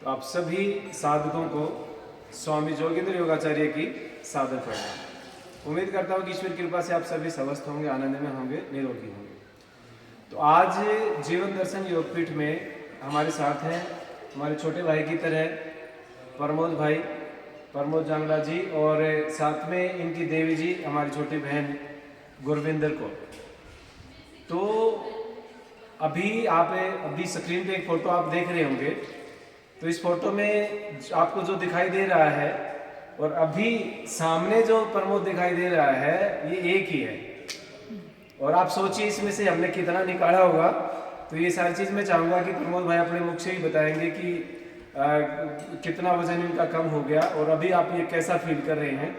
तो आप सभी साधकों को स्वामी जोगेंद्र योगाचार्य की सादर प्रणाम। उम्मीद करता हूँ कि ईश्वर की कृपा से आप सभी स्वस्थ होंगे, आनंद में होंगे, निरोगी होंगे। तो आज जीवन दर्शन योगपीठ में हमारे साथ हैं हमारे छोटे भाई की तरह प्रमोद जांगड़ा जी, और साथ में इनकी देवी जी हमारी छोटी बहन गुरविंदर कौर। तो अभी स्क्रीन पे एक फ़ोटो आप देख रहे होंगे। तो इस फोटो में आपको जो दिखाई दे रहा है और अभी सामने जो प्रमोद दिखाई दे रहा है, ये एक ही है। और आप सोचिए इसमें से हमने कितना निकाला होगा। तो ये सारी चीज़ मैं चाहूँगा कि प्रमोद भाई अपने मुख से ही बताएंगे कि कितना वजन इनका कम हो गया और अभी आप ये कैसा फील कर रहे हैं।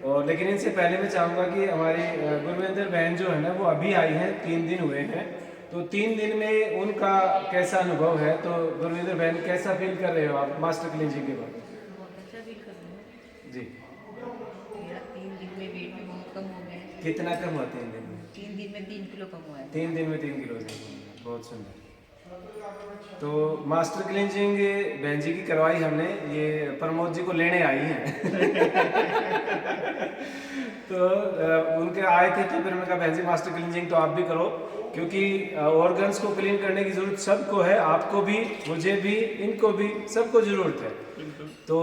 और लेकिन इनसे पहले मैं चाहूँगा कि हमारी गुरविंदर बहन जो है ना, वो अभी आई हैं, 3 दिन हुए हैं। तो 3 दिन में उनका कैसा अनुभव है? तो गुरविंदर बहन, कैसा फील कर रहे हो आप मास्टर क्लींजिंग के बाद? बहुत अच्छा फील कर रहे हो जी। मेरा 3 दिन में वेट भी बहुत कम हो गया है। कितना कम हुआ 3 दिन में? 3 दिन में 3 किलो कम हुआ है। 3 दिन में 3 किलो से? बहुत सुंदर। तो मास्टर क्लींजिंग बहन जी की करवाई हमने, ये प्रमोद जी को लेने आई हैं। तो उनके आए थे, तो फिर मैंने कहा बहन जी मास्टर क्लींजिंग तो आप भी करो, क्योंकि ऑर्गन्स को क्लीन करने की जरूरत सबको है, आपको भी, मुझे भी, इनको भी, सबको जरूरत है। तो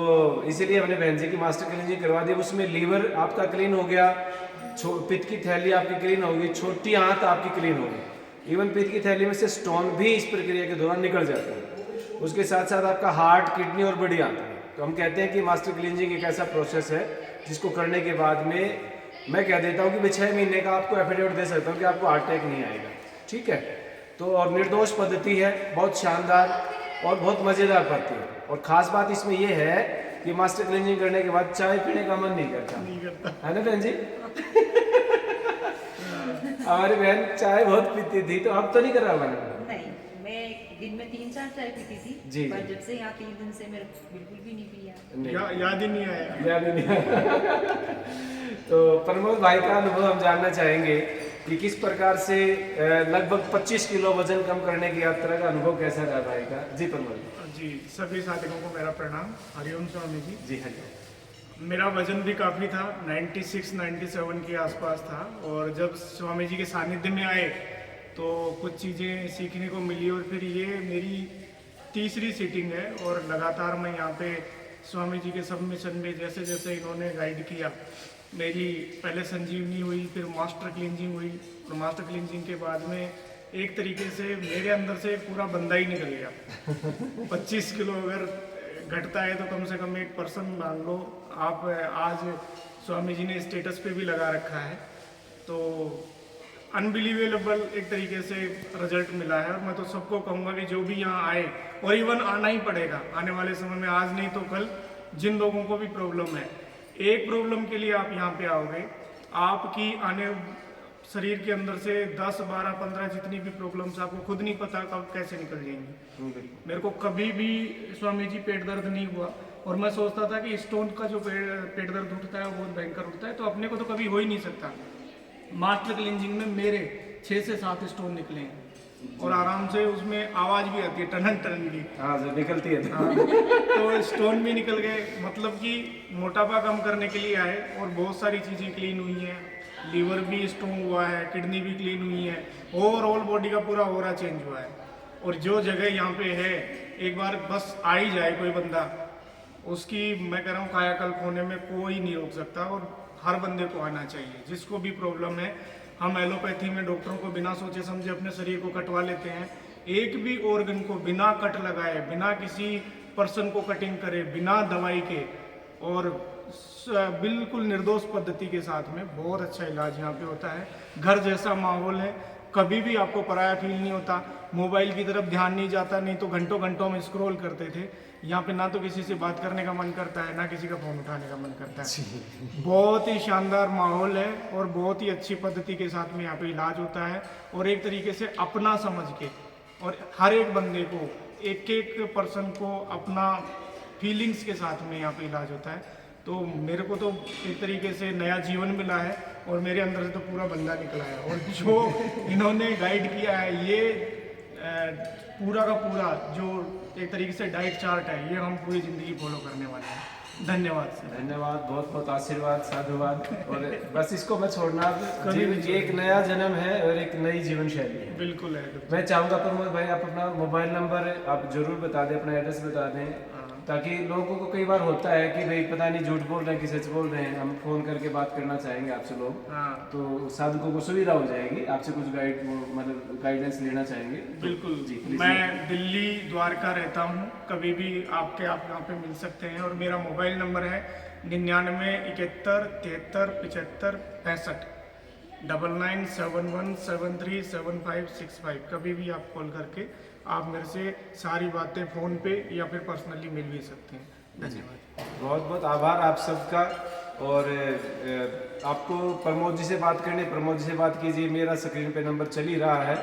इसीलिए हमने बहन जी की मास्टर क्लींजिंग करवा दी। उसमें लीवर आपका क्लीन हो गया, पित्त की थैली आपकी क्लीन होगी, छोटी आंत आपकी क्लीन होगी, इवन पित्त की थैली में से स्टोन भी इस प्रक्रिया के दौरान निकल जाता है। उसके साथ साथ आपका हार्ट, किडनी और बड़ी आंत है। तो हम कहते हैं कि मास्टर क्लींजिंग एक ऐसा प्रोसेस है जिसको करने के बाद में मैं कह देता हूँ कि 6 महीने का आपको एफिडेविट दे सकता हूँ कि आपको हार्ट अटैक नहीं आएगा। ठीक है? तो और निर्दोष पद्धति है, बहुत शानदार और बहुत मज़ेदार पद्धति है। और ख़ास बात इसमें यह है कि मास्टर क्लींजिंग करने के बाद चाय पीने का मन नहीं करता, है ना बहन जी? हमारी बहन चाय बहुत पीती थी, तो अब तो नहीं कर रहा मैंने? नहीं, मैं दिन में 3-4 चाय पीती थी जी, पर जी। जब से यहाँ 3 दिन से मेरे बिल्कुल भी नहीं पिया। याद ही नहीं आया। याद ही नहीं आया। तो प्रमोद भाई का अनुभव हम जानना चाहेंगे कि किस प्रकार से लगभग 25 किलो वजन कम करने की यात्रा का अनुभव कैसा रहा भाई का? जी प्रमोद जी, सभी साथियों को मेरा प्रणाम। हरिओम स्वामी जी। जी। हाँ। मेरा वजन भी काफ़ी था, 96-97 के आसपास था। और जब स्वामी जी के सानिध्य में आए तो कुछ चीज़ें सीखने को मिली। और फिर ये मेरी तीसरी सीटिंग है और लगातार मैं यहाँ पे स्वामी जी के सबमिशन में जैसे जैसे इन्होंने गाइड किया, मेरी पहले संजीवनी हुई, फिर मास्टर क्लींजिंग हुई। और मास्टर क्लींजिंग के बाद में एक तरीके से मेरे अंदर से पूरा बंदा ही निकल गया। 25 किलो अगर घटता है तो कम से कम 1% मान लो आप। आज स्वामी जी ने स्टेटस पे भी लगा रखा है। तो अनबिलीवेबल एक तरीके से रिजल्ट मिला है। और मैं तो सबको कहूँगा कि जो भी यहाँ आए, और इवन आना ही पड़ेगा आने वाले समय में, आज नहीं तो कल, जिन लोगों को भी प्रॉब्लम है, एक प्रॉब्लम के लिए आप यहाँ पे आओगे, आपकी आने शरीर के अंदर से 10, 12, 15 जितनी भी प्रॉब्लम्स आपको खुद नहीं पता कब कैसे निकल जाएंगी। मेरे को कभी भी स्वामी जी पेट दर्द नहीं हुआ। और मैं सोचता था कि स्टोन का जो पेट दर्द उठता है वो बहुत भयंकर उठता है, तो अपने को तो कभी हो ही नहीं सकता। मास्टर क्लींजिंग में मेरे 6 से 7 स्टोन निकले हैं और आराम से उसमें आवाज़ भी आती है, टनन टनन की। हाँ, जो निकलती है। तो स्टोन भी निकल गए, मतलब कि मोटापा कम करने के लिए आए। और बहुत सारी चीज़ें क्लीन हुई हैं, लीवर भी स्ट्रॉन्ग हुआ है, किडनी भी क्लीन हुई है, ओवरऑल बॉडी का पूरा ओरा चेंज हुआ है। और जो जगह यहाँ पे है, एक बार बस आ ही जाए कोई बंदा, उसकी मैं कह रहा हूँ कायाकल्प होने में कोई नहीं रोक सकता। और हर बंदे को आना चाहिए, जिसको भी प्रॉब्लम है। हम एलोपैथी में डॉक्टरों को बिना सोचे समझे अपने शरीर को कटवा लेते हैं। एक भी ऑर्गन को बिना कट लगाए, बिना किसी पर्सन को कटिंग करे, बिना दवाई के, और बिल्कुल निर्दोष पद्धति के साथ में बहुत अच्छा इलाज यहाँ पे होता है। घर जैसा माहौल है, कभी भी आपको पराया फील नहीं होता। मोबाइल की तरफ ध्यान नहीं जाता, नहीं तो घंटों घंटों में स्क्रॉल करते थे। यहाँ पे ना तो किसी से बात करने का मन करता है, ना किसी का फ़ोन उठाने का मन करता है। बहुत ही शानदार माहौल है और बहुत ही अच्छी पद्धति के साथ में यहाँ पे इलाज होता है। और एक तरीके से अपना समझ के, और हर एक बंदे को, एक एक पर्सन को अपना फीलिंग्स के साथ में यहाँ पे इलाज होता है। तो मेरे को तो एक तरीके से नया जीवन मिला है और मेरे अंदर से तो पूरा बंदा निकला है। और जो इन्होंने गाइड किया है, ये पूरा का पूरा जो एक तरीके से डाइट चार्ट है ये हम पूरी ज़िंदगी फॉलो करने वाले हैं। धन्यवाद सर। धन्यवाद, बहुत बहुत आशीर्वाद, साधुवाद। और बस इसको मैं छोड़ना, कभी नहीं ये एक नया जन्म है और एक नई जीवन शैली है। बिल्कुल है। मैं चाहूँगा प्रमोद भाई आप अपना मोबाइल नंबर आप जरूर बता दें, अपना एड्रेस बता दें, ताकि लोगों को कई बार होता है कि भाई पता नहीं झूठ बोल रहे हैं कि सच बोल रहे हैं, हम फ़ोन करके बात करना चाहेंगे आपसे लोग, हाँ तो साधुओं को सुविधा हो जाएगी, आपसे कुछ मतलब गाइडेंस लेना चाहेंगे। बिल्कुल जी प्लीज। मैं दिल्ली द्वारका रहता हूँ, कभी भी आप यहाँ पे मिल सकते हैं। और मेरा मोबाइल नंबर है 99 71 73 75 65 9971737565। कभी भी आप कॉल करके आप मेरे से सारी बातें फ़ोन पे या फिर पर्सनली मिल भी सकते हैं। धन्यवाद। बहुत बहुत आभार आप सबका। और आपको प्रमोद जी से बात करनी, प्रमोद जी से बात कीजिए, मेरा स्क्रीन पे नंबर चल ही रहा है।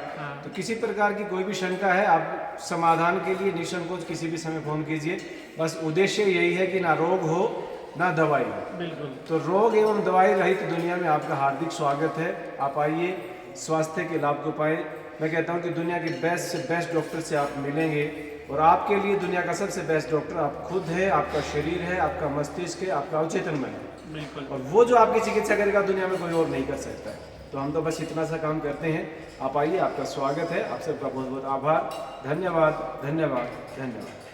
तो किसी प्रकार की कोई भी शंका है, आप समाधान के लिए निसंकोच किसी भी समय फ़ोन कीजिए। बस उद्देश्य यही है कि ना रोग हो ना दवाई हो। बिल्कुल। तो रोग एवं दवाई रहित दुनिया में आपका हार्दिक स्वागत है। आप आइए, स्वास्थ्य के लाभ को पाएं। मैं कहता हूं कि दुनिया के बेस्ट से बेस्ट डॉक्टर से आप मिलेंगे, और आपके लिए दुनिया का सबसे बेस्ट डॉक्टर आप खुद है, आपका शरीर है, आपका मस्तिष्क है, आपका अवचेतन मन है। बिल्कुल। और वो जो आपकी चिकित्सा करेगा दुनिया में कोई और नहीं कर सकता है। तो हम तो बस इतना सा काम करते हैं। आप आइए, आपका स्वागत है। आप सबका बहुत बहुत आभार। धन्यवाद, धन्यवाद, धन्यवाद।